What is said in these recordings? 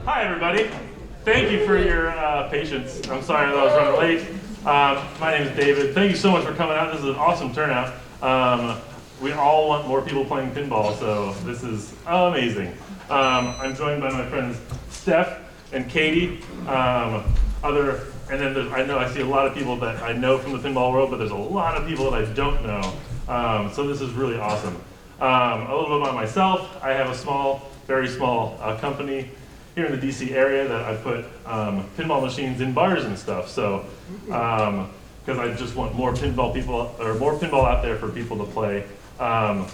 Hi, everybody. Thank you for your patience. I'm sorry that I was running late. My name is David. Thank you so much for coming out. This is an awesome turnout. We all want more people playing pinball, so this is amazing. I'm joined by my friends Steph and Katie. I know I see a lot of people that I know from the pinball world, but there's a lot of people that I don't know. So this is really awesome. A little bit about myself. I have a very small company here in the DC area that I put pinball machines in bars and stuff. So, because I just want more pinball out there for people to play. I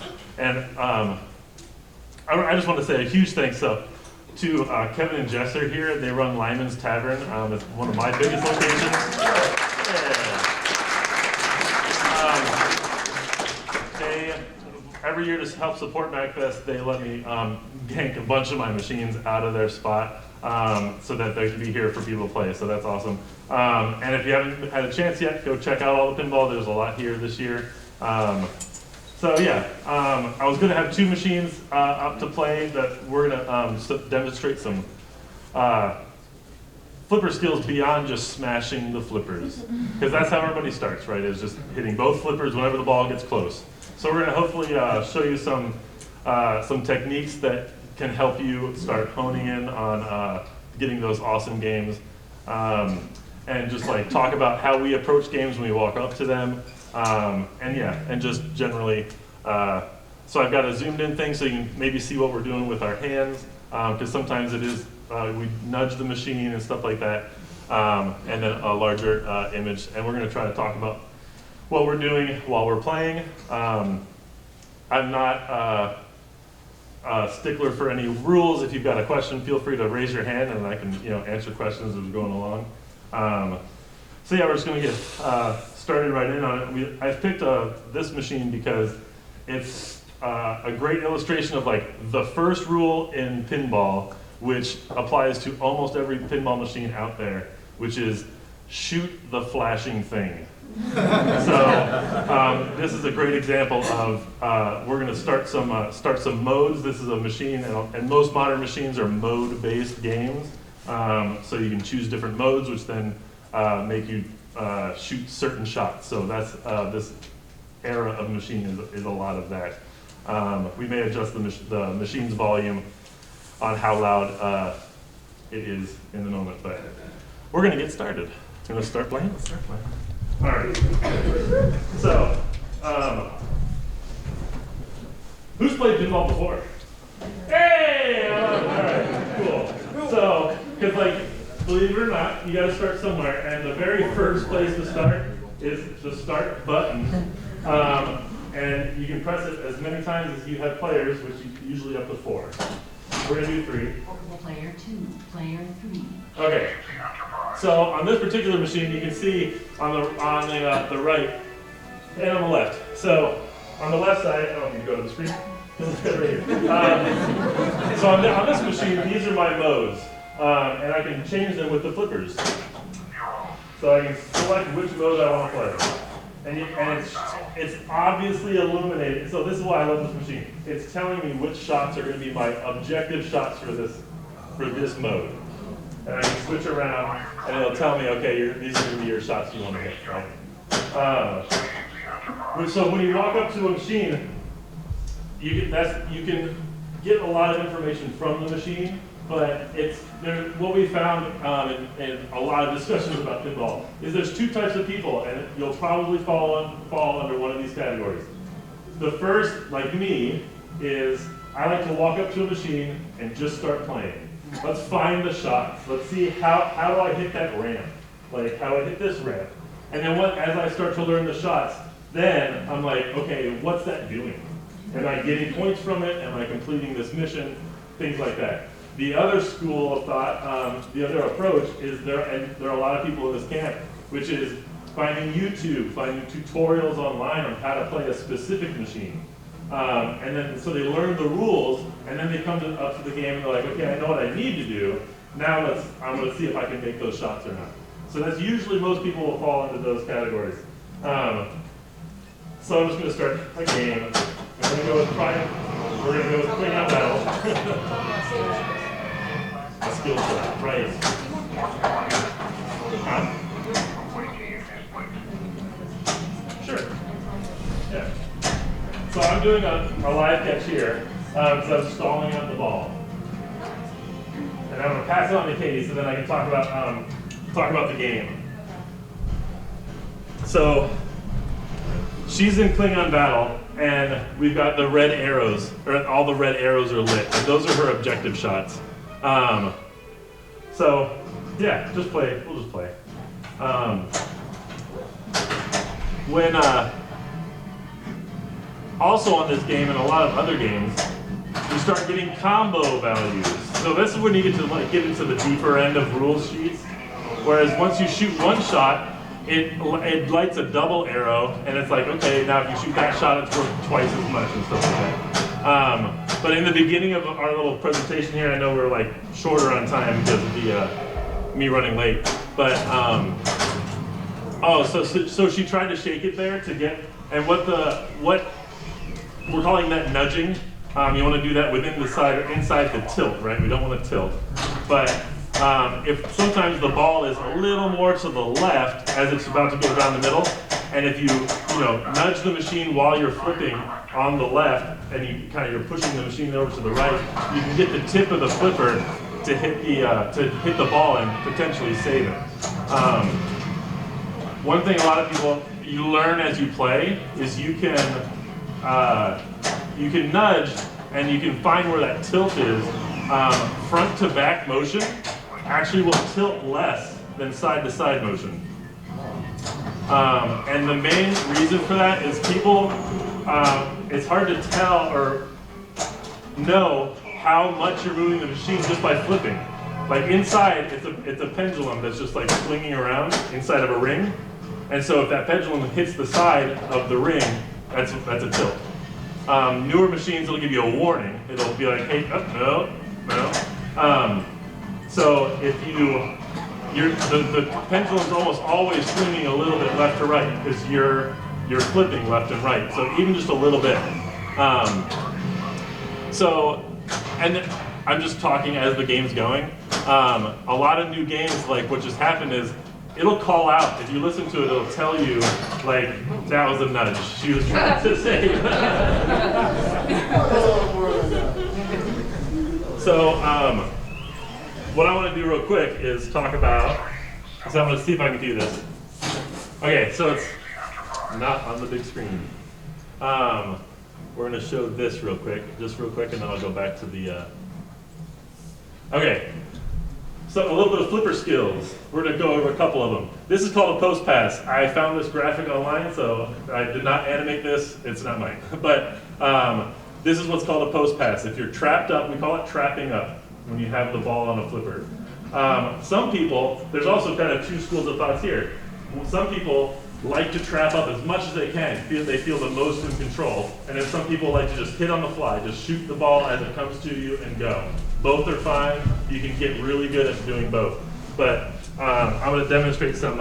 just want to say a huge thanks to Kevin and Jesser here. They run Lyman's Tavern. It's one of my biggest locations. Every year to help support MAGFest, they let me yank a bunch of my machines out of their spot so that they can be here for people to play. So that's awesome. And if you haven't had a chance yet, go check out all the pinball. There's a lot here this year. I was going to have two machines up to play that we're going to demonstrate some flipper skills beyond just smashing the flippers. Because that's how everybody starts, right? Is just hitting both flippers whenever the ball gets close. So we're going to hopefully show you some techniques that can help you start honing in on getting those awesome games. And just like talk about how we approach games when we walk up to them. And just generally, so I've got a zoomed in thing so you can maybe see what we're doing with our hands, because sometimes it is, we nudge the machine and stuff like that, and then a larger image. And we're going to try to talk about what we're doing while we're playing. I'm not a stickler for any rules. If you've got a question, feel free to raise your hand and I can answer questions as we're going along. We're just going to get started right in on it. I've picked this machine because it's a great illustration of like the first rule in pinball, which applies to almost every pinball machine out there, which is shoot the flashing thing. This is a great example of we're going to start some modes. This is a machine, and most modern machines are mode-based games. So you can choose different modes, which then make you shoot certain shots. So that's this era of machine is a lot of that. We may adjust the machine's volume on how loud it is in the moment, but we're going to get started. We're going to start playing. Let's start playing. All right. So, who's played pinball before? Hey! All right, cool. So, because believe it or not, you got to start somewhere, and the very first place to start is the start button, and you can press it as many times as you have players, which is usually up to 4. We're gonna do 3. Player 2, player 3. Okay. So on this particular machine, you can see on the right and on the left. So on the left side, I don't need to go to the screen. So on this machine, these are my modes, and I can change them with the flippers. So I can select which mode I want to play. And it's obviously illuminated. So this is why I love this machine. It's telling me which shots are going to be my objective shots for this mode. And I can switch around, and it'll tell me, okay, these are going to be your shots you want to hit, right? So when you walk up to a machine, you can get a lot of information from the machine, but what we found in a lot of discussions about pinball is there's 2 types of people, and you'll probably fall under one of these categories. The first, like me, is I like to walk up to a machine and just start playing. Let's find the shots. Let's see how do I hit that ramp, like how I hit this ramp. And then as I start to learn the shots, then I'm like, okay, what's that doing? Am I getting points from it? Am I completing this mission? Things like that. The other school of thought, the other approach is there are a lot of people in this camp, which is finding tutorials online on how to play a specific machine. And then so they learn the rules, and then they come up to the game and they're like, okay, I know what I need to do. Now I'm going to see if I can make those shots or not. So that's usually most people will fall into those categories. So I'm just going to start a game. We're going to go with Triumph. We're going to go with Queen Out Battle. skill shot, right? Huh? Sure. Yeah. So I'm doing a live catch here, so I'm stalling out the ball. And I'm going to pass it on to Katie so then I can talk about the game. So she's in Klingon battle, and we've got the red arrows, or all the red arrows are lit. And those are her objective shots. So yeah, just play. We'll just play. Also on this game and a lot of other games, you start getting combo values. So this is when you get to get into the deeper end of rule sheets. Whereas once you shoot one shot, it lights a double arrow, and it's like, okay, now if you shoot that shot, it's worth twice as much and stuff like that. But in the beginning of our little presentation here, I know we're like shorter on time because of the me running late. But so she tried to shake it there to get, and what we're calling that nudging. You want to do that within inside the tilt, right? We don't want to tilt. But if sometimes the ball is a little more to the left as it's about to go down the middle, and if you nudge the machine while you're flipping on the left, and you're pushing the machine over to the right, you can get the tip of the flipper to hit the ball and potentially save it. One thing a lot of people you learn as you play is you can nudge and you can find where that tilt is. Front to back motion actually will tilt less than side to side motion. And the main reason for that is people, it's hard to tell or know how much you're moving the machine just by flipping. Like inside, it's a pendulum that's just like swinging around inside of a ring. And so if that pendulum hits the side of the ring, that's a tilt. Newer machines, it'll give you a warning. It'll be like, hey, oh, no. So if the pendulum's almost always swinging a little bit left to right because you're flipping left and right. So even just a little bit. And I'm just talking as the game's going. A lot of new games, like what just happened is, it'll call out. If you listen to it, it'll tell you, like, that was a nudge. She was trying to say. So, what I want to do real quick is talk about, so I'm going to see if I can do this. Okay, so it's not on the big screen. We're going to show this real quick, and then I'll go back to the, okay. So a little bit of flipper skills. We're going to go over a couple of them. This is called a post pass. I found this graphic online, so I did not animate this. It's not mine. But this is what's called a post pass. If you're trapped up, we call it trapping up when you have the ball on a flipper. Some people, there's also kind of two schools of thoughts here. Some people like to trap up as much as they can. They feel the most in control. And then some people like to just hit on the fly, just shoot the ball as it comes to you and go. Both are fine. You can get really good at doing both. But I'm going to demonstrate some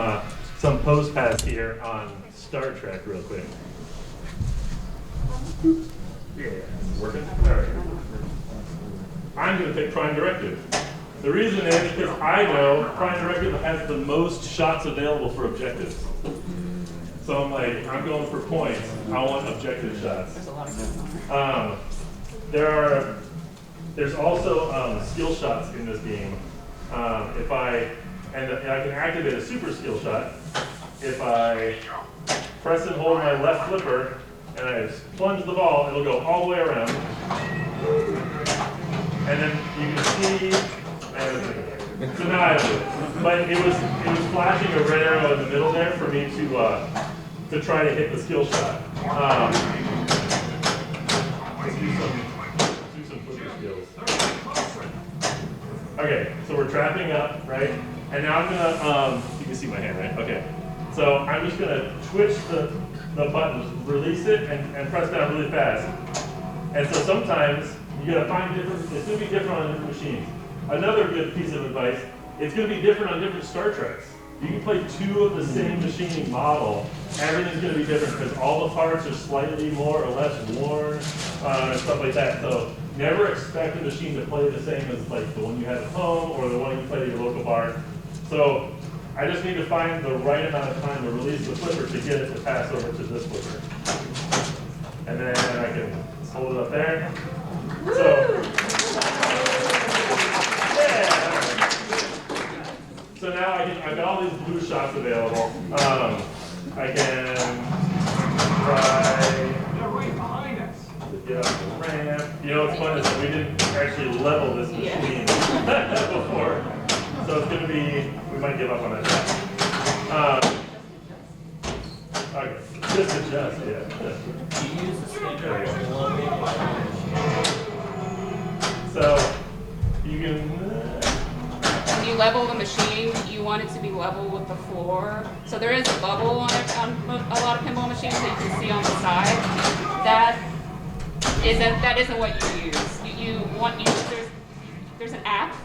post pass here on Star Trek real quick. Yeah, working? All right. I'm going to pick Prime Directive. The reason is because I know Prime Directive has the most shots available for objectives. So I'm like, I'm going for points. I want objective shots. There's a lot of good ones. There's also skill shots in this game. I can activate a super skill shot if I press and hold my left flipper and I plunge the ball, it'll go all the way around. And then you can see, so now I have it. But it was flashing a red arrow in the middle there for me to try to hit the skill shot. Let's do some flipper skills. Okay, so we're trapping up, right? And now I'm gonna, you can see my hand, right? Okay. So I'm just gonna twitch the button, release it, and press down really fast. And so sometimes you gotta find different, it's gonna be different on different machines. Another good piece of advice, it's gonna be different on different Star Treks. You can play two of the same machining model, everything's gonna be different because all the parts are slightly more or less worn, and stuff like that. So never expect a machine to play the same as like the one you have at home or the So I just need to find the right amount of time to release the flipper to get it to pass over to this flipper. And then I can hold it up there. So, yeah. So now I've got all these blue shots available. I can try. They're right behind us. Get up the ramp. You know what's fun is that we didn't actually level this machine before. So it's going to be, we might give up on that shot. Okay, just adjust, yeah. You use the sticker So you can. When you level the machine, you want it to be level with the floor. So there is a bubble on a lot of pinball machines that you can see on the side. That isn't what you use. There's an app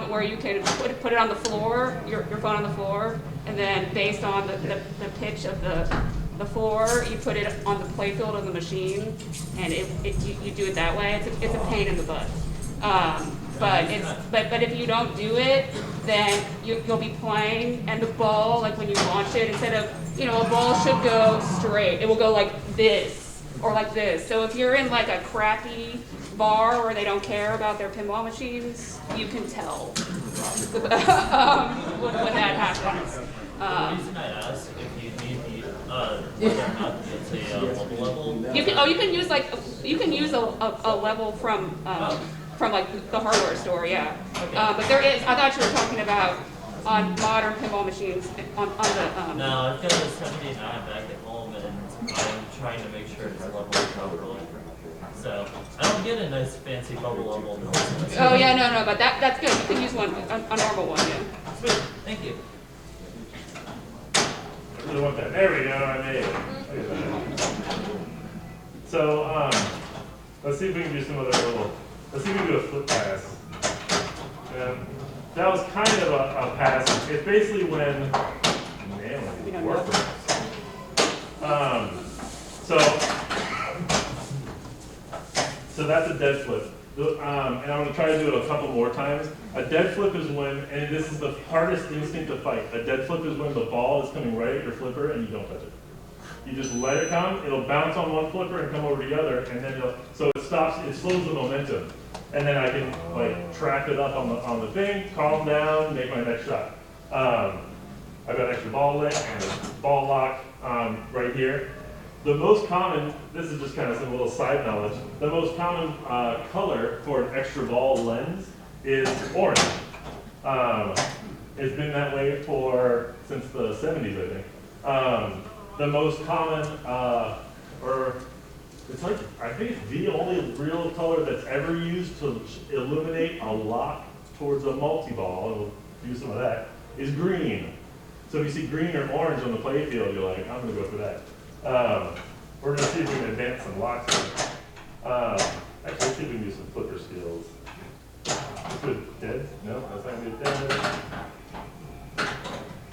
where you can put it on the floor, your phone on the floor, and then based on the pitch of the floor, you put it on the playfield of the machine, and you do it that way. It's a pain in the butt. But if you don't do it, then you'll be playing, and the ball, like when you launch it, instead of, a ball should go straight, it will go like this or like this. So if you're in like a crappy bar where they don't care about their pinball machines, you can tell when that happens. The reason I asked if you need whether or not it's a level. You can use a level from like the hardware store, yeah. Okay. But there is. I thought you were talking about on modern pinball machines on the. No, I've got a 79 back at home, and I'm trying to make sure it's leveled properly. So I don't get a nice fancy bubble level. Oh yeah, no, but that's good. You can use one, a normal one, yeah. Sweet, thank you. I really want that. There we go, I made it. So, let's see if we can do some other let's see if we can do a flip pass. That was kind of a pass. It's basically when, man, work. So that's a dead flip. And I'm going to try to do it a couple more times. A dead flip is when, and this is the hardest instinct to fight, a dead flip is when the ball is coming right at your flipper and you don't touch it. You just let it come, it'll bounce on one flipper and come over to the other, and then so it stops, it slows the momentum. And then I can like trap it up on the thing, calm down, make my next shot. I've got an extra ball lit and a ball lock right here. The most common, this is just kind of some little side knowledge, the most common color for an extra ball lens is orange. It's been that way since the 70s, I think. The most common, it's like, I think it's the only real color that's ever used to illuminate a lock towards a multi-ball, and we'll do some of that, is green. So if you see green or orange on the playfield, you're like, I'm going to go for that. We're going to see if we can advance some locks here. Actually, let's see if we can do some flipper skills. Good. Dead? No, that's not going to be dead.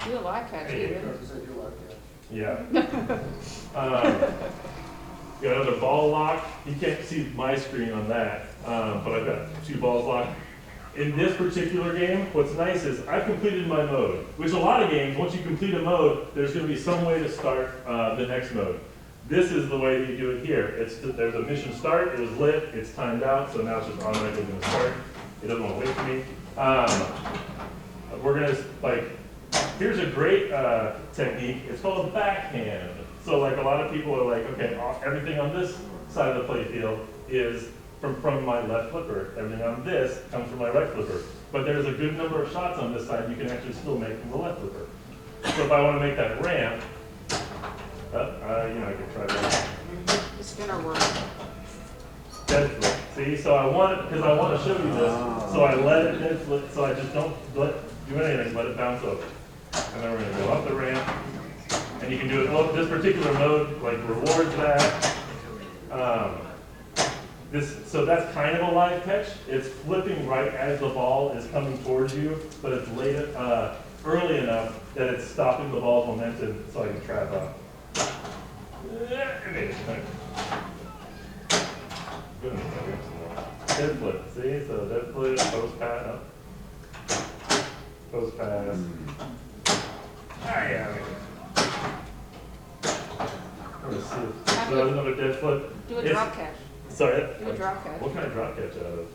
Do a live catch, even. Yeah. Got another ball lock. You can't see my screen on that, but I've got two balls locked. In this particular game, what's nice is I've completed my mode, which a lot of games, once you complete a mode, there's going to be some way to start the next mode. This is the way that you do it here. There's a mission start, it was lit, it's timed out, so now it's just automatically going to start. It doesn't want to wait for me. We're going to, here's a great technique. It's called a backhand. So like a lot of people are like, okay, everything on this side of the playfield is from my left flipper. Everything on this comes from my right flipper. But there's a good number of shots on this side you can actually still make from the left flipper. So if I want to make that ramp, I can try that. The spinner work. Dead flip. See, so I want to show you this. So I let it dead flip, so I just don't do anything, let it bounce over. And then we're going to go up the ramp. And you can do it, this particular mode rewards that. So that's kind of a live catch. It's flipping right as the ball is coming towards you, but it's early enough that it's stopping the ball's momentum so I can trap up. Dead flip, see? So dead flip, post pat up. post pass. Ah, yeah. Let's see. So that's another dead flip. Do a drop catch. Sorry. Do a drop catch. What kind of drop catch out of?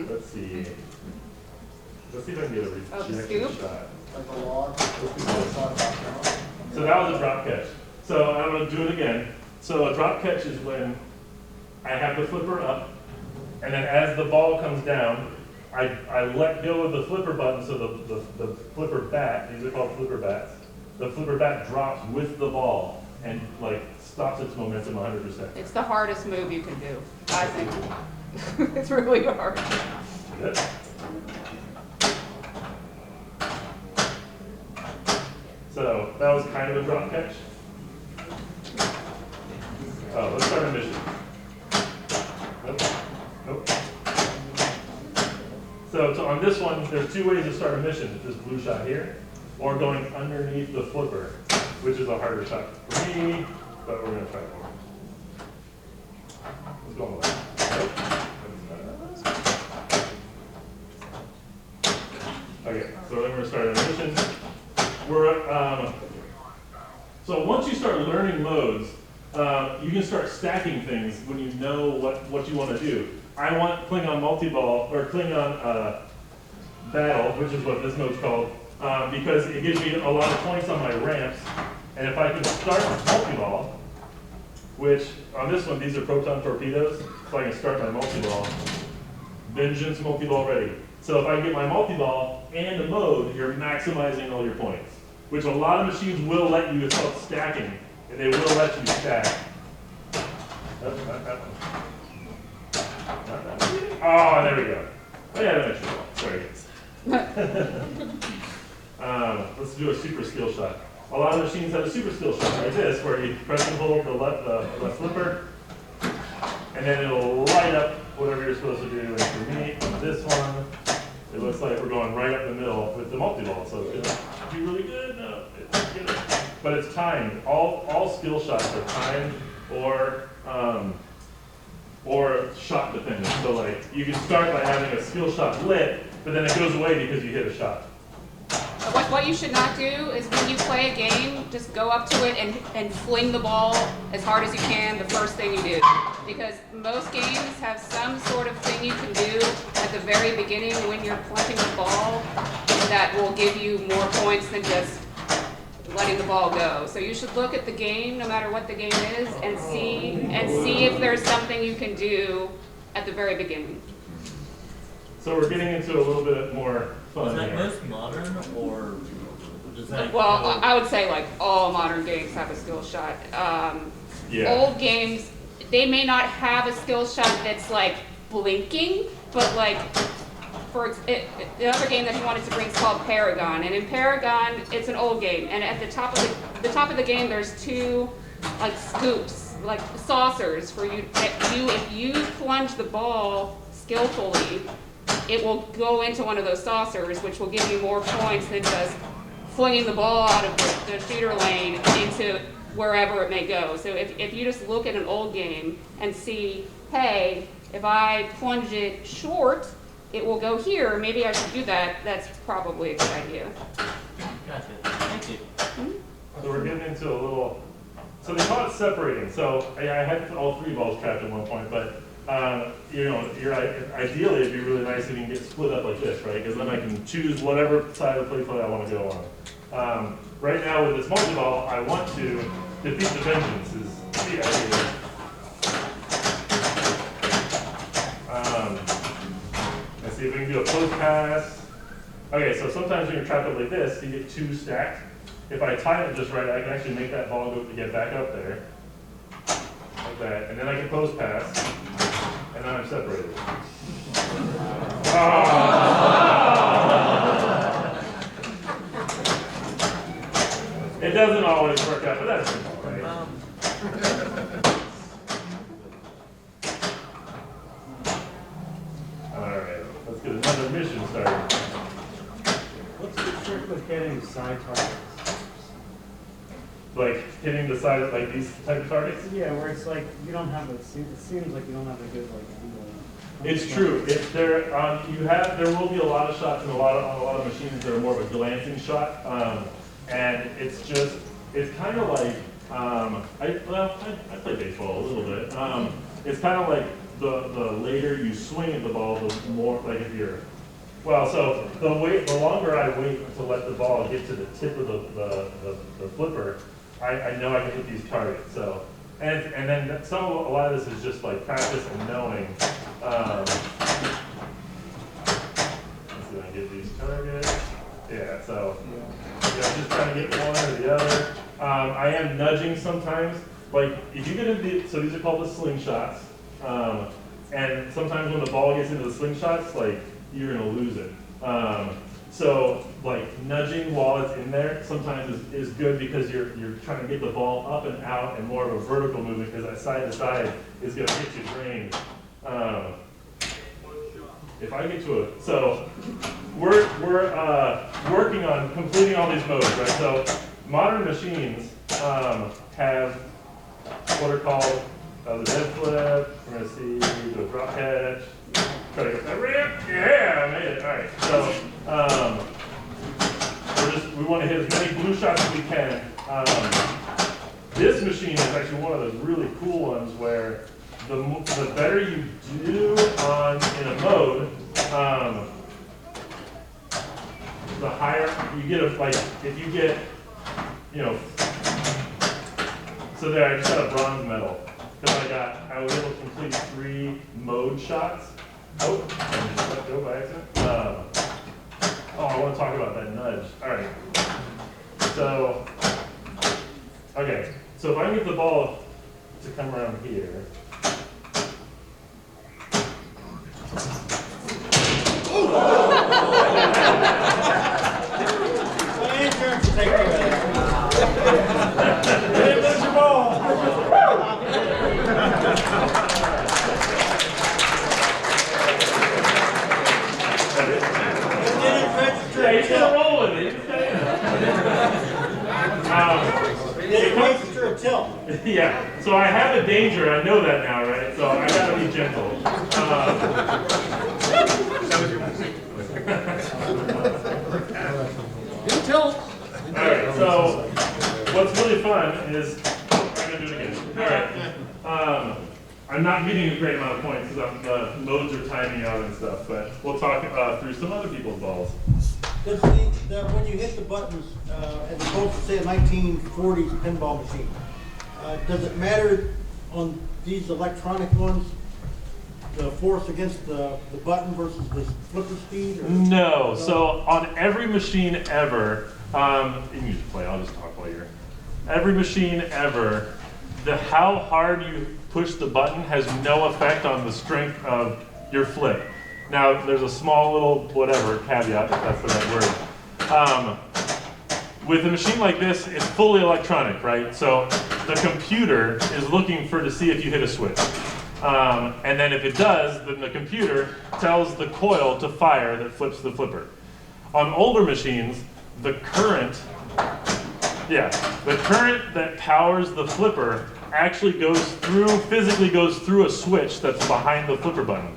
Let's see. Let's see if I can get a Oh, the rejection scoop? shot. Like a log. So that was a drop catch. So I'm going to do it again. So a drop catch is when I have the flipper up, and then as the ball comes down, I let go of the flipper button, so the flipper bat, these are called flipper bats, the flipper bat drops with the ball and like stops its momentum 100%. It's the hardest move you can do, I think. It's really hard. Good. So that was kind of a drop catch. Oh, let's start a mission. Nope. Nope. So on this one, there's two ways to start a mission. This blue shot here, or going underneath the flipper, which is a harder shot for me, but we're going to try it more. Let's go on the left. Okay, so then we're going to start a mission. So once you start learning modes, you can start stacking things when you know what you want to do. I want Klingon multi-ball, or Klingon battle, which is what this mode's called, because it gives me a lot of points on my ramps. And if I can start multi-ball, which on this one, these are proton torpedoes, so I can start my multi-ball. Vengeance multi-ball ready. So if I get my multi-ball and a mode, you're maximizing all your points, which a lot of machines will let you. It's called stacking, and they will let you stack. Not that one. Not that one. Oh, there we go. Oh yeah, that makes sense. Sorry. Let's do a super skill shot. A lot of machines have a super skill shot like this, where you press and hold the left flipper, and then it'll light up whatever you're supposed to do. And for me, on this one, it looks like we're going right up the middle with the multi-ball. So it's gonna be really good. No, it's good. But it's timed. All skill shots are timed or shot dependent. So like you can start by having a skill shot lit, but then it goes away because you hit a shot. What you should not do is when you play a game, just go up to it and fling the ball as hard as you can the first thing you do. Because most games have some sort of thing you can do at the very beginning when you're punching the ball that will give you more points than just letting the ball go. So you should look at the game, no matter what the game is, and see if there's something you can do at the very beginning. So we're getting into a little bit more fun Is that here. most modern, or does that Well, go- I would say like all modern games have a skill shot. Yeah. Old games, they may not have a skill shot that's like blinking, but like the other game that he wanted to bring is called Paragon, and in Paragon it's an old game, and at the top of the game there's two like scoops, like saucers for you. If you plunge the ball skillfully, it will go into one of those saucers, which will give you more points than just flinging the ball out of the shooter lane into wherever it may go. So if you just look at an old game and see, hey, if I plunge it short, it will go here, maybe I should do that, that's probably a good idea. Gotcha. Thank you. So we're getting into a little, so they call it separating. So I had all three balls trapped at one point, but ideally it'd be really nice if you can get split up like this, right? Because then I can choose whatever side of the playfield I want to go on. Right now with this multi-ball, I want to defeat the vengeance is the idea. Let's see if we can do a post pass. Okay, so sometimes when you're trapped up like this, you get two stacked. If I time it just right, I can actually make that ball go to get back up there. Like that, and then I can post pass, and then I'm separated. It doesn't always work out, but that's all right. Alright, let's get another mission started. What's the trick with getting side targets? Like hitting the side, like these type of targets? Yeah, where it's like you don't have it seems like you don't have a good like angle. It's true. If there, there will be a lot of shots and on a lot of machines that are more of a glancing shot, and it's kind of like, I play baseball a little bit. It's kind of like the later you swing at the ball, the more like if you're, so the longer I wait to let the ball get to the tip of the flipper, I know I can hit these targets. So. And then a lot of this is just like practice and knowing. Let's see if I can get these targets. Yeah, so just trying to get one or the other. I am nudging sometimes. Like if you get into so these are called the slingshots. And sometimes when the ball gets into the slingshots, like you're gonna lose it. So like nudging while it's in there sometimes is good because you're trying to get the ball up and out and more of a vertical movement because that side to side is going to get you drained. If I get to it, so we're working on completing all these modes, right? So modern machines have what are called the dead flip. We're going to see do a drop catch. Try to get that ramp. Yeah, I made it. All right. So we want to hit as many blue shots as we can. This machine is actually one of those really cool ones where the better you do in a mode, the higher you get. Like if you get, so there I just got a bronze medal because I was able to complete 3 mode shots. Oh, I just let go by accident. I want to talk about that nudge. All right. So, okay. So if I can get the ball to come around here. Insurance will take care of that. Didn't lose your ball. Yeah, he's gonna roll with it. It register a tilt. Yeah. So I have a danger. I know that now, right? So I gotta be gentle. Tilt. All right. So what's really fun is I'm gonna do it again. All right. I'm not getting a great amount of points because the modes are timing out and stuff, but we'll talk through some other people's balls. Does when you hit the buttons, as opposed to say a 1940s pinball machine, does it matter on these electronic ones, the force against the button versus the flipper speed? Or? No. So on every machine ever, you can just play. I'll just talk while you're. Every machine ever, how hard you push the button has no effect on the strength of your flip. Now, there's a small little whatever caveat, if that's the right word. With a machine like this, it's fully electronic, right? So the computer is looking to see if you hit a switch. And then if it does, then the computer tells the coil to fire that flips the flipper. On older machines, the current that powers the flipper actually physically goes through a switch that's behind the flipper button.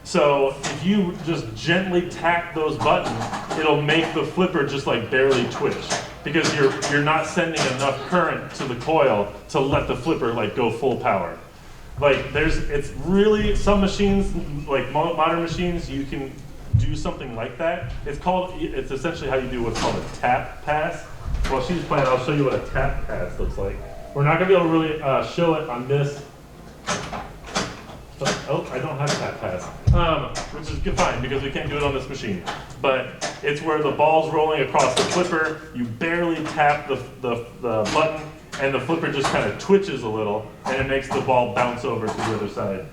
So if you just gently tap those buttons, it'll make the flipper just like barely twitch because you're not sending enough current to the coil to let the flipper like go full power. Like it's really some machines, like modern machines, you can do something like that. It's essentially how you do what's called a tap pass. While she's playing, I'll show you what a tap pass looks like. We're not gonna be able to really show it on this. Oh, I don't have tap pass, which is fine because we can't do it on this machine. But it's where the ball's rolling across the flipper, you barely tap the button, and the flipper just kind of twitches a little, and it makes the ball bounce over to the other side.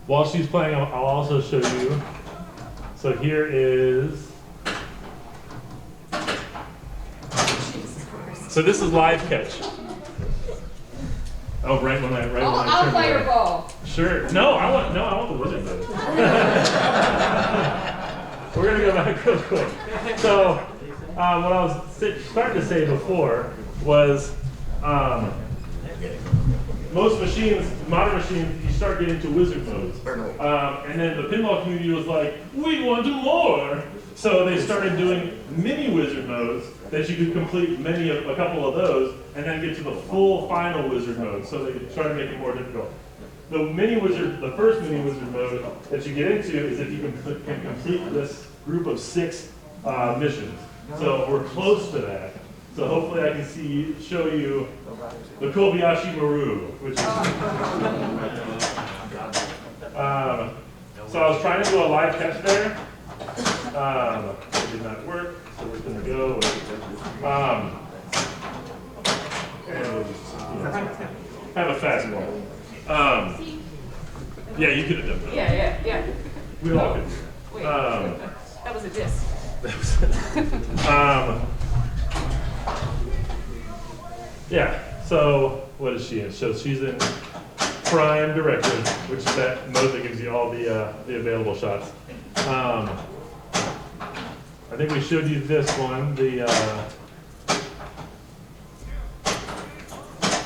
While she's playing, I'll also show you. So here is. So this is live catch. Oh, right when I I'll play your ball. Sure. No, I want the winning move. We're gonna go back real quick. So, what I was starting to say before was, most machines, modern machines, you start getting to wizard modes. And then the pinball community was like, we want to do more. So they started doing mini wizard modes that you could complete a couple of those, and then get to the full final wizard mode. So they started making it more difficult. The first mini wizard mode that you get into is if you can complete this group of 6 missions. So we're close to that. So hopefully I can show you the Kobayashi Maru, which is. So I was trying to do a live catch there. It did not work, so we're going to go. And we'll just have a fast ball. Yeah, you could have done that. Yeah. We all could do Wait, that. that was a disc. Yeah, so what is she in? So she's in Prime Directive, which is that mode that gives you all the available shots. I think we showed you this one, the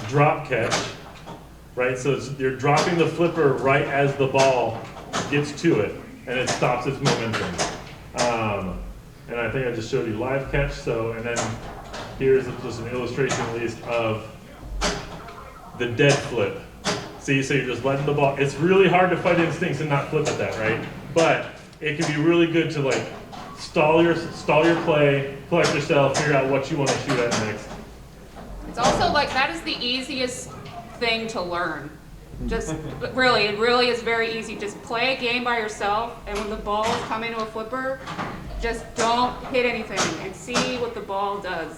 drop catch, right? So you're dropping the flipper right as the ball gets to it, and it stops its momentum. And I think I just showed you live catch. So, and then here's just an illustration at least of the dead flip. See, so you're just letting the ball. It's really hard to fight instincts and not flip at that, right? But it can be really good to like stall your play, collect yourself, figure out what you want to shoot at next. It's also like, that is the easiest thing to learn. Just, really, it really is very easy. Just play a game by yourself, and when the balls come into a flipper, just don't hit anything and see what the ball does.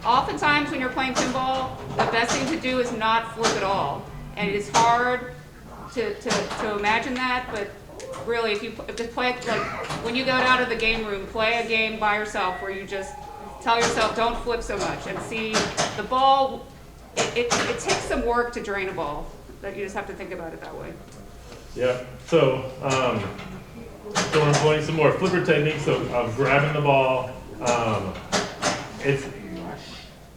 Oftentimes when you're playing pinball, the best thing to do is not flip at all. And it is hard to imagine that, but really, if you just play, like, when you go down to the game room, play a game by yourself where you just tell yourself, don't flip so much, and see the ball. It takes some work to drain a ball, that you just have to think about it that way. Yeah, so we're employing some more flipper techniques, so grabbing the ball,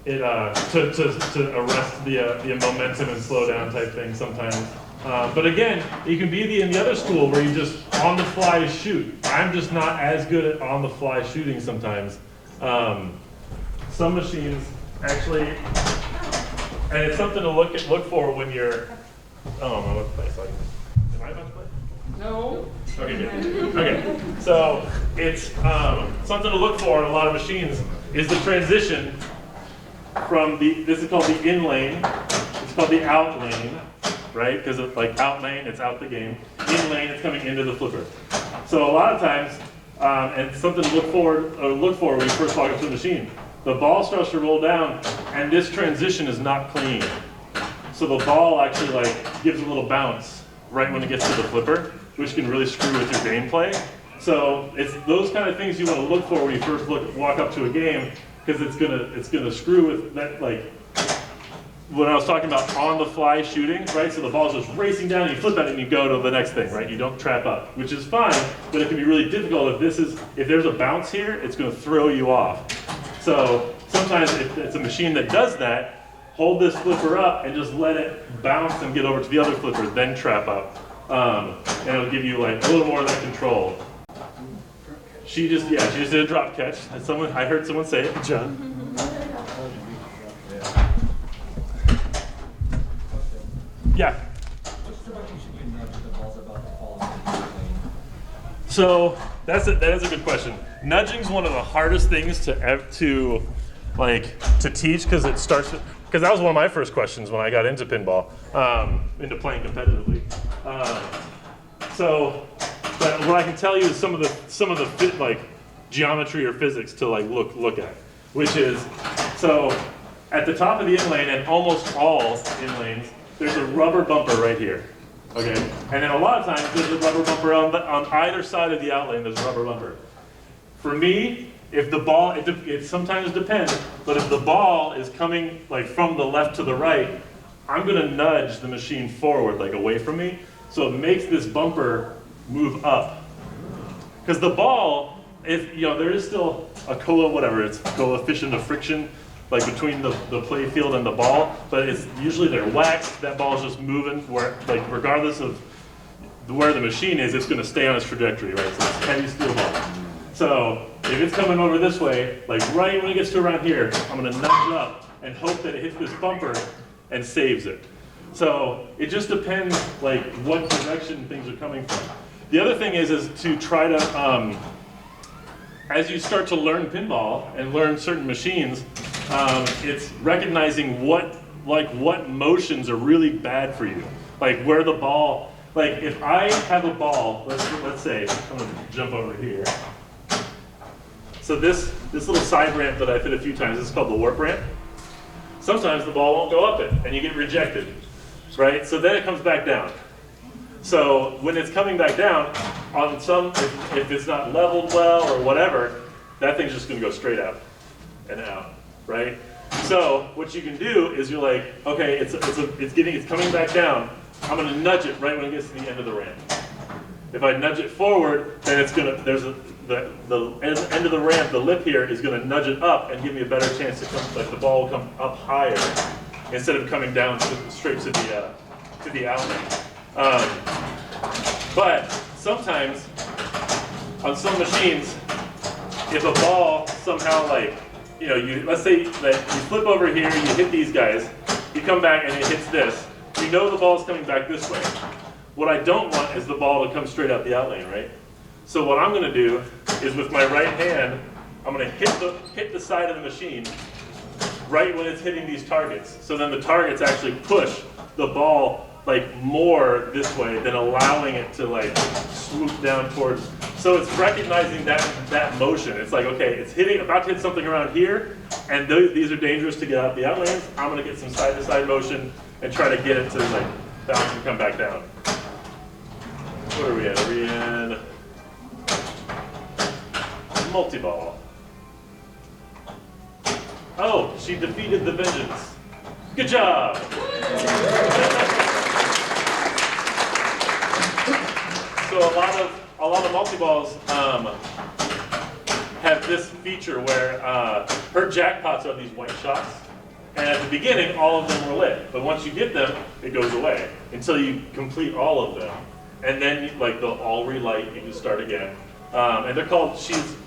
to arrest the momentum and slow down type thing sometimes. But again, you can be in the other school where you just on the fly shoot. I'm just not as good at on the fly shooting sometimes. Some machines actually, and it's something to look for when you're. Oh, my let's play. Sorry. Am I about to play? No. Okay, good. Okay, so it's something to look for in a lot of machines is the transition from this is called the in lane, it's called the out lane, right? Because it's like out lane, it's out the game. In lane, it's coming into the flipper. So a lot of times, and something to look for when you first walk up to the machine, the ball starts to roll down, and this transition is not clean. So the ball actually like gives a little bounce right when it gets to the flipper, which can really screw with your gameplay. So it's those kind of things you want to look for when you first walk up to a game, because it's gonna screw with that. Like when I was talking about on the fly shooting, right? So the ball's just racing down, and you flip it, and you go to the next thing, right? You don't trap up, which is fine, but it can be really difficult if there's a bounce here, it's gonna throw you off. So sometimes if it's a machine that does that, hold this flipper up and just let it bounce and get over to the other flipper, then trap up. And it'll give you like a little more of that control. She just did a drop catch. I heard someone say it, John. Yeah. So that is a good question. Nudging's one of the hardest things to teach because that was one of my first questions when I got into pinball, into playing competitively. But what I can tell you is some of the geometry or physics to look at, which is so at the top of the in lane and almost all in lanes, there's a rubber bumper right here. Okay, and then a lot of times there's a rubber bumper on either side of the out lane. There's a rubber bumper. For me, if the ball, it sometimes depends, but if the ball is coming like from the left to the right, I'm gonna nudge the machine forward, like away from me, so it makes this bumper move up. Because the ball, there is still a coefficient of friction like between the play field and the ball, but it's usually they're waxed, that ball's just moving where, like regardless of where the machine is, it's gonna stay on its trajectory, right? So it's heavy steel ball. So if it's coming over this way, like right when it gets to around here, I'm gonna nudge up and hope that it hits this bumper and saves it. So it just depends like what direction things are coming from. The other thing is to try to, as you start to learn pinball and learn certain machines, it's recognizing what motions are really bad for you. Like where the ball, like if I have a ball, let's say, I'm gonna jump over here. So this little side ramp that I've hit a few times, this is called the warp ramp. Sometimes the ball won't go up it and you get rejected, right? So then it comes back down. So when it's coming back down, on some, if it's not leveled well or whatever, that thing's just gonna go straight out and out, right? So what you can do is you're like, okay, it's coming back down. I'm gonna nudge it right when it gets to the end of the ramp. If I nudge it forward, then it's gonna, the end of the ramp, the lip here is gonna nudge it up and give me a better chance to come, like the ball will come up higher instead of coming down straight to the outlet. But sometimes on some machines, if a ball somehow like, you know, let's say that you flip over here, you hit these guys, you come back and it hits this, you know the ball's coming back this way. What I don't want is the ball to come straight out the out lane, right? So what I'm gonna do is with my right hand, I'm gonna hit the side of the machine right when it's hitting these targets. So then the targets actually push the ball like more this way than allowing it to like swoop down towards. So it's recognizing that motion. It's like, okay, it's about to hit something around here, and these are dangerous to get out the out lanes. I'm gonna get some side to side motion and try to get it to like bounce and come back down. What are we at? Are we in multi-ball? Oh, she defeated the Vengeance. Good job. So a lot of multi-balls have this feature where her jackpots are these white shots. And at the beginning, all of them were lit. But once you get them, it goes away until you complete all of them. And then like they'll all relight, you can start again. And they're called,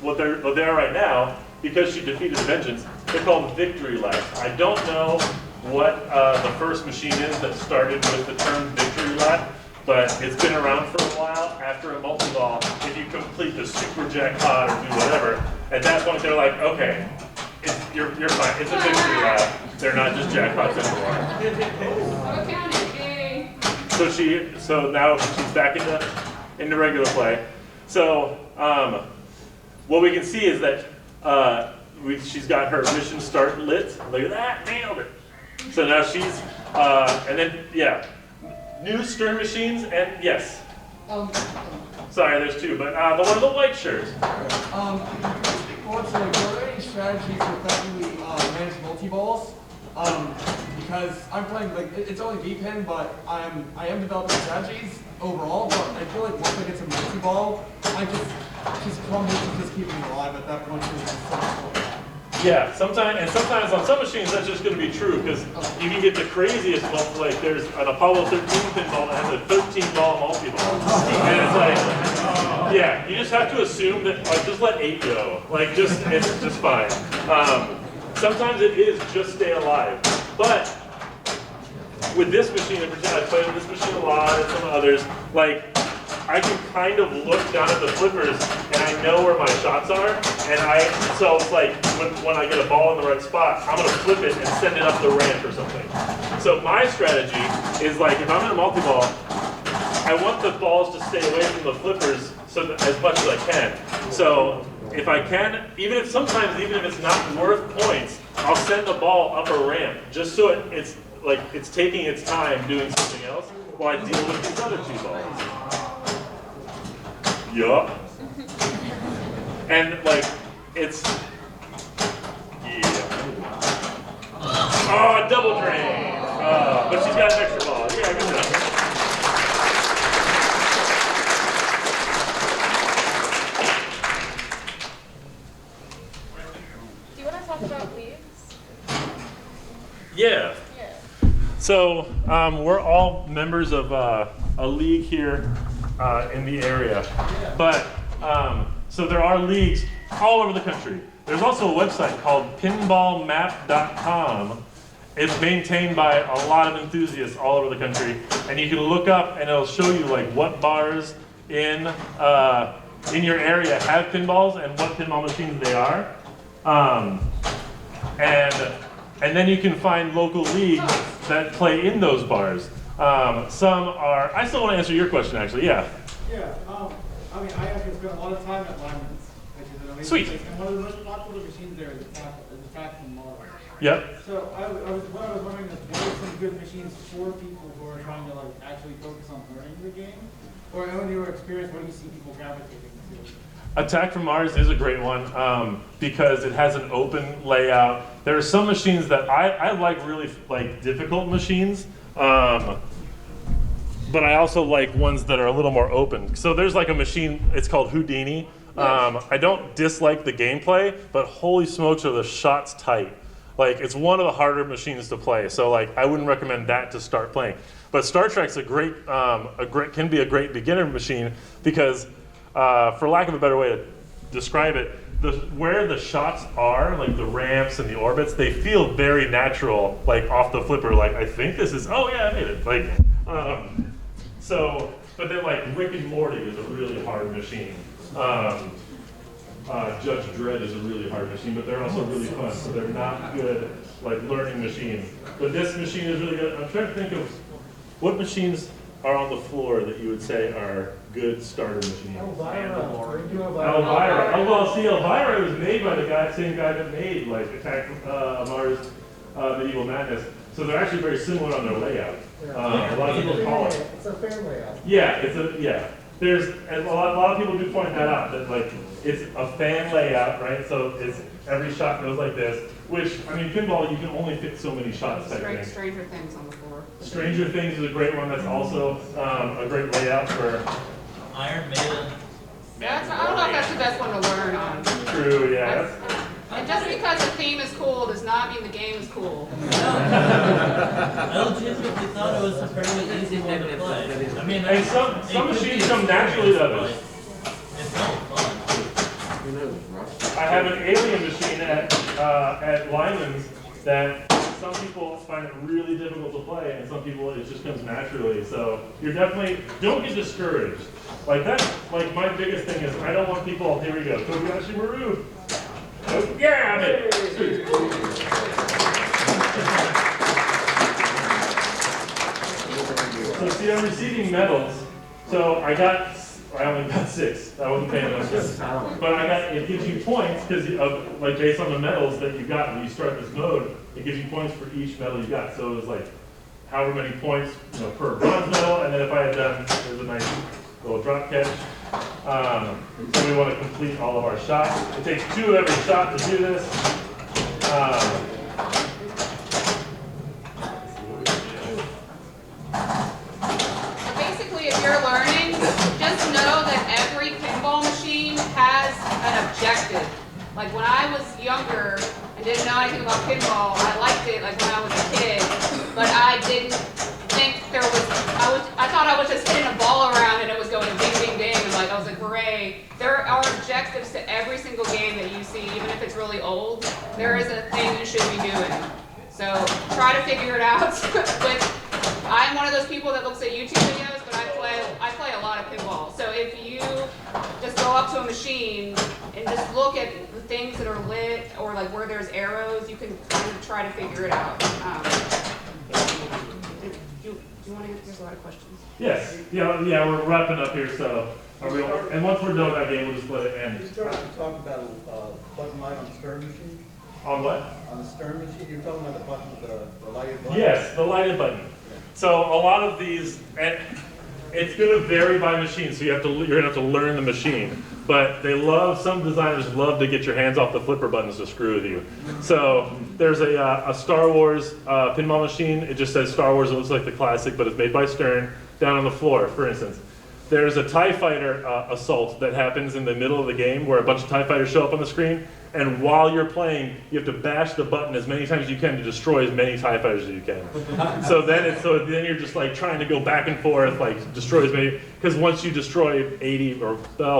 what they are right now, because she defeated the Vengeance, they're called victory laps. I don't know what the first machine is that started with the term victory lap, but it's been around for a while. After a multi-ball, if you complete the super jackpot or do whatever, at that point they're like, okay, you're fine, it's a victory lap. They're not just jackpots anymore. So now she's back into regular play. So what we can see is that she's got her mission start lit. Look at that, nailed it. So now she's, and then, yeah, new stern machines, and yes. Sorry, there's two, but the one of the white shirts. Are there any strategies to effectively manage multi-balls? Because I'm playing, like, it's only V-Pin, but I am developing strategies overall, but I feel like once I get some multi-ball, I just crumble to just keep me alive at that point. Yeah, sometimes on some machines that's just going to be true, because you can get the craziest multi, like there's an Apollo 13 pinball that has a 13-ball multi-ball. And it's like, yeah, you just have to assume that, like, just let 8 go. Like, it's just fine. Sometimes it is just stay alive. But with this machine in particular, I played with this machine a lot and some others, like, I can kind of look down at the flippers and I know where my shots are, and so it's like when I get a ball in the right spot, I'm gonna flip it and send it up the ramp or something. So my strategy is like, if I'm in a multi-ball, I want the balls to stay away from the flippers as much as I can. So if I can, even if it's not worth points, I'll send the ball up a ramp just so it's like it's taking its time doing something else while I deal with these other 2 balls. Yup. And like, it's, yeah. Oh, double drain. But she's got an extra ball. Yeah, good enough. Do you want to talk about leagues? Yeah. So we're all members of a league here in the area, but so there are leagues all over the country. There's also a website called pinballmap.com. It's maintained by a lot of enthusiasts all over the country, and you can look up and it'll show you like what bars in your area have pinballs and what pinball machines they are, and then you can find local leagues that play in those bars. Some are. I still want to answer your question, actually. Yeah. Yeah, I mean, I actually spent a lot of time at Lyman's, which is an amazing Sweet. place. And one of the most popular machines there is the Paragon model. Yep. So what I was wondering is, what are some good machines for people who are trying to like actually focus on learning the game? Or in your experience, what do you see people gravitating to? Attack from Mars is a great one because it has an open layout. There are some machines that I like really like difficult machines, but I also like ones that are a little more open. So there's like a machine, it's called Houdini. I don't dislike the gameplay, but holy smokes are the shots tight. Like it's one of the harder machines to play. So like I wouldn't recommend that to start playing. But Star Trek's can be a great beginner machine because for lack of a better way to describe it, where the shots are, like the ramps and the orbits, they feel very natural, like off the flipper. Like I think this is, oh yeah, I made it. Like, but then like Rick and Morty is a really hard machine. Judge Dredd is a really hard machine, but they're also really fun. So they're not good like learning machines. But this machine is really good. I'm trying to think of what machines are on the floor that you would say are good starter machines. Elvira. Elvira. Oh well, see, Elvira was made by the same guy that made like Attack from Mars, Medieval Madness. So they're actually very similar on their layout. A lot of people call it. It's a fair layout. Yeah. There's and a lot of people do point that out that like it's a fan layout, right? So it's every shot goes like this. Which I mean, pinball you can only fit so many shots. Type thing. Stranger Things on the floor. Stranger Things is a great one. That's also a great layout for Iron Maiden. That's, I don't know if that's the best one to learn on. True. Yeah. And just because the theme is cool does not mean the game is cool. I legitimately thought it was a fairly easy one to play. I mean, And some machines come naturally to others. It's no fun. I have an alien machine at Lyman's that some people find it really difficult to play, and some people it just comes naturally. So you're definitely don't get discouraged. Like that's like my biggest thing is I don't want people. Here we go, Kobayashi Maru. Oh, yeah, I'm it. So see, I'm receiving medals. So I only got 6. I wasn't paying attention. But it gives you points because like based on the medals that you got when you start this mode, it gives you points for each medal you got. So it was like however many points per bronze medal, and then if I had done, there's a nice little drop catch. So we want to complete all of our shots. It takes 2 of every shot to do this. If you're learning, just know that every pinball machine has an objective. Like when I was younger and didn't know anything about pinball, I liked it like when I was a kid, but I didn't think I thought I was just hitting a ball around and it was going ding, ding, ding, and like I was like, hooray. There are objectives to every single game that you see, even if it's really old. There is a thing you should be doing. So try to figure it out. But I'm one of those people that looks at YouTube videos, but I play a lot of pinball. So if you just go up to a machine and just look at the things that are lit or like where there's arrows, you can kind of try to figure it out. Do you want to answer? There's a lot of questions. Yes. Yeah, we're wrapping up here, so and once we're done with that game, we'll just let it end. You started to talk about button light on the stern machine? On what? On the stern machine, you're talking about the button, the lighted button? Yes, the lighted button. So a lot of these, and it's going to vary by machine, so you're going to have to learn the machine. But some designers love to get your hands off the flipper buttons to screw with you. So there's a Star Wars pinball machine. It just says Star Wars. It looks like the classic, but it's made by Stern down on the floor, for instance. there's a TIE fighter assault that happens in the middle of the game where a bunch of TIE fighters show up on the screen, and while you're playing, you have to bash the button as many times as you can to destroy as many TIE fighters as you can. So then you're just like trying to go back and forth, like destroy as many, because once you destroy 80 or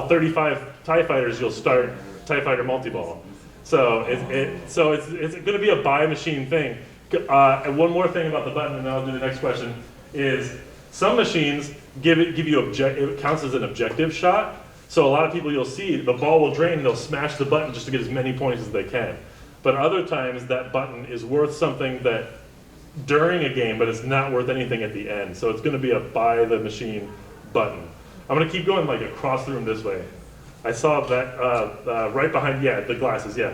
35 TIE fighters, you'll start TIE Fighter multi-ball. So it's going to be a buy machine thing. And one more thing about the button, and then I'll do the next question, is some machines give you it counts as an objective shot. So a lot of people you'll see, the ball will drain, they'll smash the button just to get as many points as they can. But other times that button is worth something that during a game, but it's not worth anything at the end. So it's going to be a buy the machine button. I'm going to keep going like across the room this way. I saw that right behind, yeah, the glasses, yeah.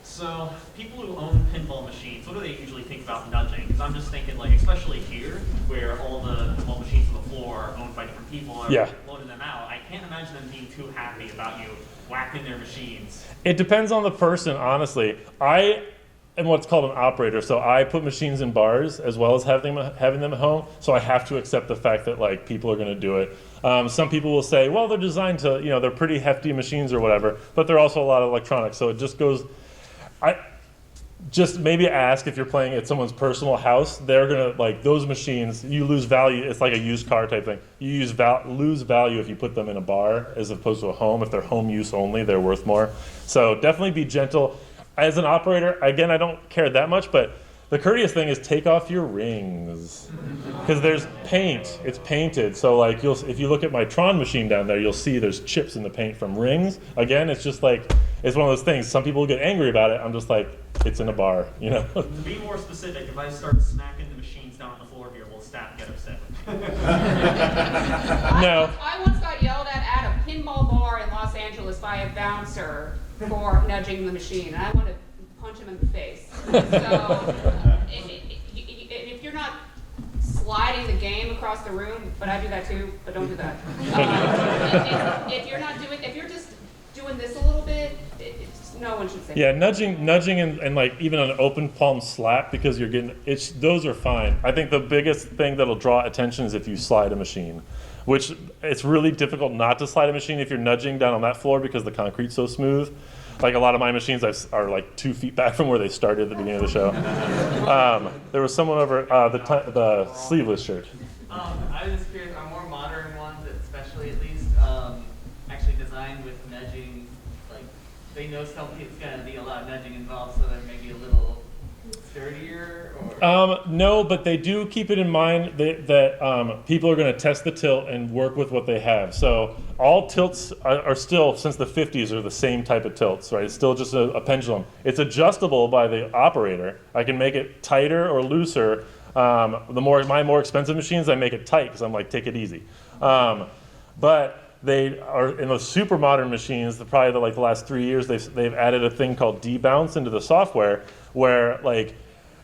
So people who own pinball machines, what do they usually think about nudging? Because I'm just thinking, like, especially here, where all the pinball machines on the floor are owned by different people and Yeah. loading them out, I can't imagine them being too happy about you whacking their machines. It depends on the person, honestly. I am what's called an operator, so I put machines in bars as well as having them at home, so I have to accept the fact that like people are going to do it. Some people will say, well, they're designed to, they're pretty hefty machines or whatever, but they're also a lot of electronics, so it just goes, just maybe ask if you're playing at someone's personal house, they're gonna, like those machines, you lose value, it's like a used car type thing. You lose value if you put them in a bar as opposed to a home. If they're home use only, they're worth more. So definitely be gentle. As an operator, again, I don't care that much, but the courteous thing is take off your rings. Because there's paint, it's painted. So like if you look at my Tron machine down there, you'll see there's chips in the paint from rings. Again, it's just like, it's one of those things. Some people get angry about it. I'm just like, it's in a bar, To be more specific, if I start smacking the machines down on the floor here, will staff get upset? No. I once got yelled at a pinball bar in Los Angeles by a bouncer for nudging the machine, and I want to punch him in the face. So if you're not sliding the game across the room, but I do that too, but don't do that. If you're just doing this a little bit, no one should say. Yeah, nudging and like even an open palm slap because you're getting those are fine. I think the biggest thing that'll draw attention is if you slide a machine, which it's really difficult not to slide a machine if you're nudging down on that floor because the concrete's so smooth. Like a lot of my machines are like 2 feet back from where they started at the beginning of the show. There was someone over the sleeveless shirt. I was just curious, are more modern ones, especially at least, actually designed with nudging? Like, they know it's going to be a lot of nudging involved, so they're maybe a little sturdier? Or? No, but they do keep it in mind that people are going to test the tilt and work with what they have. So all tilts are still, since the 50s, are the same type of tilts, right? It's still just a pendulum. It's adjustable by the operator. I can make it tighter or looser. My more expensive machines, I make it tight because I'm like, take it easy. But they are in those super modern machines. Probably the last 3 years, they've added a thing called debounce into the software, where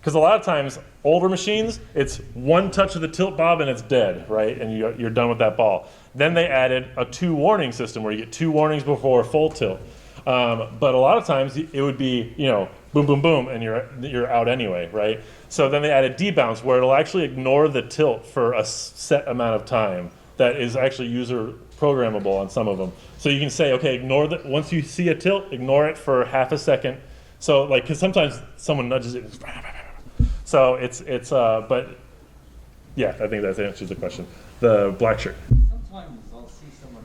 because a lot of times older machines, it's one touch of the tilt bob and it's dead, right? And you're done with that ball. Then they added a 2 warning system where you get 2 warnings before full tilt. But a lot of times it would be, boom, boom, boom, and you're out anyway, right? So then they added debounce where it'll actually ignore the tilt for a set amount of time that is actually user programmable on some of them. So you can say, okay, once you see a tilt, ignore it for half a second. So because sometimes someone nudges it. So but yeah, I think that answers the question. The black shirt. Sometimes I'll see someone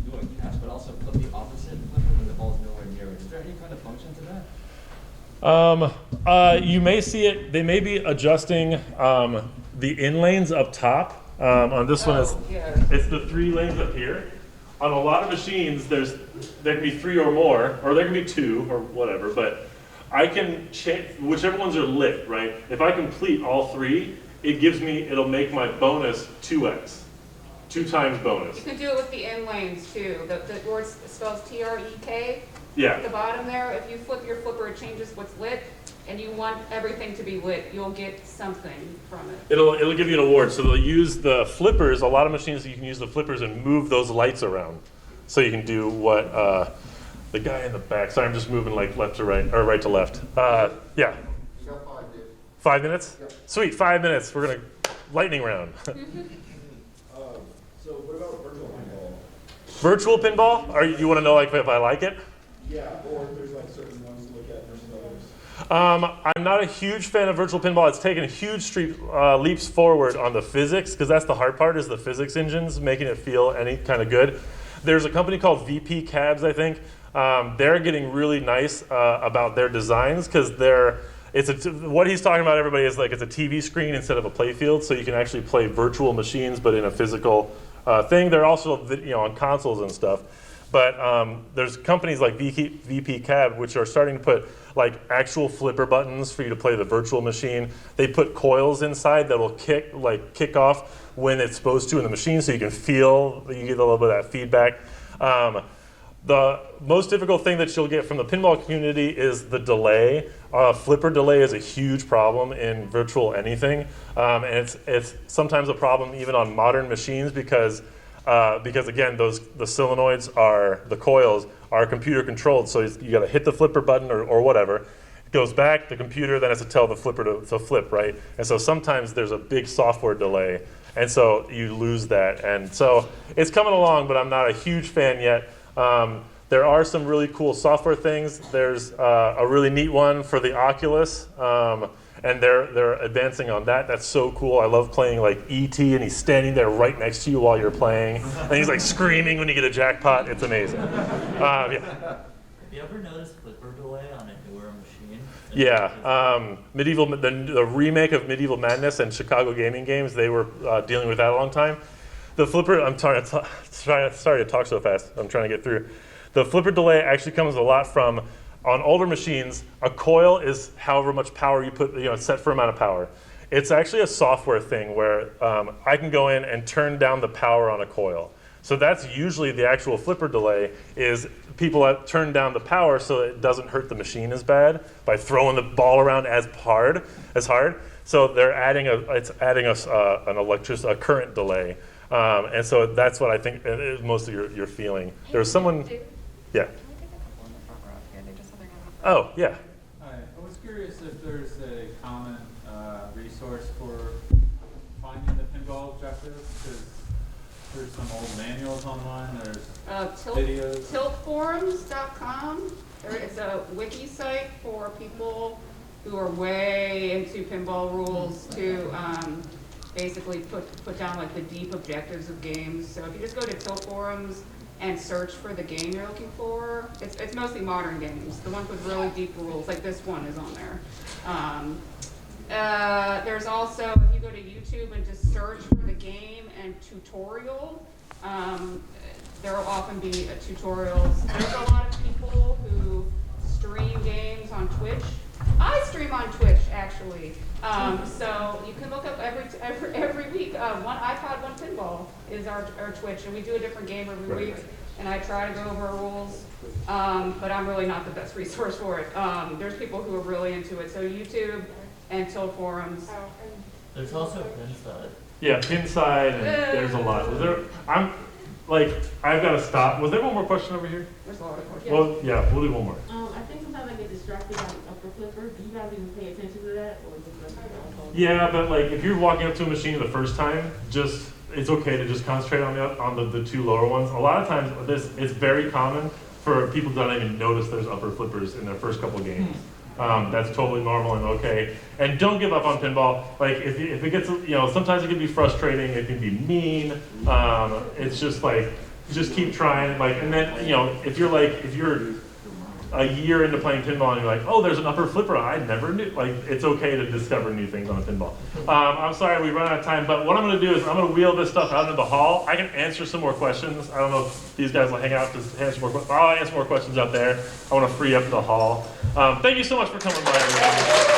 do a catch, but also flip the opposite flipper when the ball's nowhere near it. Is there any kind of function to that? You may see it. They may be adjusting the in lanes up top. On this one, it's the 3 lanes up here. On a lot of machines, there can be 3 or more, or there can be 2 or whatever. But I can change whichever ones are lit, right? If I complete all 3, it'll make my bonus 2x, 2 times bonus. You can do it with the in lanes too. The where it spells TREK. Yeah. At the bottom there, if you flip your flipper, it changes what's lit, and you want everything to be lit. You'll get something from it. It'll give you an award. So they'll use the flippers. A lot of machines you can use the flippers and move those lights around, so you can do what the guy in the back. Sorry, I'm just moving like left to right or right to left. Yeah. You got 5, Dave. 5 minutes? Yep. Sweet. 5 minutes. We're gonna lightning round. So what about Virtual pinball? You want to know like if I like it? Yeah, or if there's like certain ones to look at versus others. I'm not a huge fan of virtual pinball. It's taken huge leaps forward on the physics, because that's the hard part, is the physics engines, making it feel any kind of good. There's a company called VP Cabs, I think. They're getting really nice about their designs, because what he's talking about, everybody, is like it's a TV screen instead of a play field, so you can actually play virtual machines, but in a physical thing. They're also on consoles and stuff. But there's companies like VP Cab, which are starting to put like actual flipper buttons for you to play the virtual machine. They put coils inside that will kick off when it's supposed to in the machine, so you can feel, you get a little bit of that feedback. The most difficult thing that you'll get from the pinball community is the delay. Flipper delay is a huge problem in virtual anything, and it's sometimes a problem even on modern machines because again, the solenoids the coils are computer controlled, so you got to hit the flipper button or whatever. It goes back, the computer then has to tell the flipper to flip, right? And so sometimes there's a big software delay, and so you lose that. And so it's coming along, but I'm not a huge fan yet. There are some really cool software things. There's a really neat one for the Oculus, and they're advancing on that. That's so cool. I love playing like E.T. and he's standing there right next to you while you're playing, and he's like screaming when you get a jackpot. It's amazing. Yeah. Have you ever noticed flipper delay on a newer machine? Yeah, the remake of Medieval Madness and Chicago Gaming Games, they were dealing with that a long time. The flipper, I'm sorry to talk so fast. I'm trying to get through. The flipper delay actually comes a lot from, on older machines, a coil is however much power you put, it's set for amount of power. It's actually a software thing where I can go in and turn down the power on a coil. So that's usually the actual flipper delay, is people turn down the power so it doesn't hurt the machine as bad by throwing the ball around as hard. So they're adding a current delay. And so that's what I think most of you're feeling. There's someone, yeah. Oh, yeah. Hi, I was curious if there's a common resource for finding the pinball objectives, because there's some old manuals online, there's videos. Tiltforums.com. There is a wiki site for people who are way into pinball rules to basically put down like the deep objectives of games. So if you just go to Tilt Forums and search for the game you're looking for, it's mostly modern games. The ones with really deep rules, like this one is on there. There's also, if you go to YouTube and just search for the game and tutorial, there will often be tutorials. There's a lot of people who stream games on Twitch. I stream on Twitch, actually. So you can look up every week. One iPod, one pinball is our Twitch, and we do a different game every week. And I try to go over rules, but I'm really not the best resource for it. There's people who are really into it. So YouTube and Tilt Forums. There's also Pinside. Yeah, Pinside, and there's a lot. I've got to stop. Was there one more question over here? There's a lot of questions. Well, yeah, we'll do one more. I think sometimes I get distracted by the upper flipper. Do you guys even pay attention to that, or just Yeah, but like if you're walking up to a machine the first time, it's okay to just concentrate on the two lower ones. A lot of times, it's very common for people to not even notice there's upper flippers in their first couple games. That's totally normal and okay. And don't give up on pinball. Like if it gets, sometimes it can be frustrating. It can be mean. It's just like, just keep trying. Like, and then if you're a year into playing pinball and you're like, oh, there's an upper flipper, I never knew. Like, it's okay to discover new things on a pinball. I'm sorry we run out of time, but what I'm going to do is I'm going to wheel this stuff out into the hall. I can answer some more questions. I don't know if these guys will hang out to answer more questions. I'll answer more questions out there. I want to free up the hall. Thank you so much for coming by, everybody.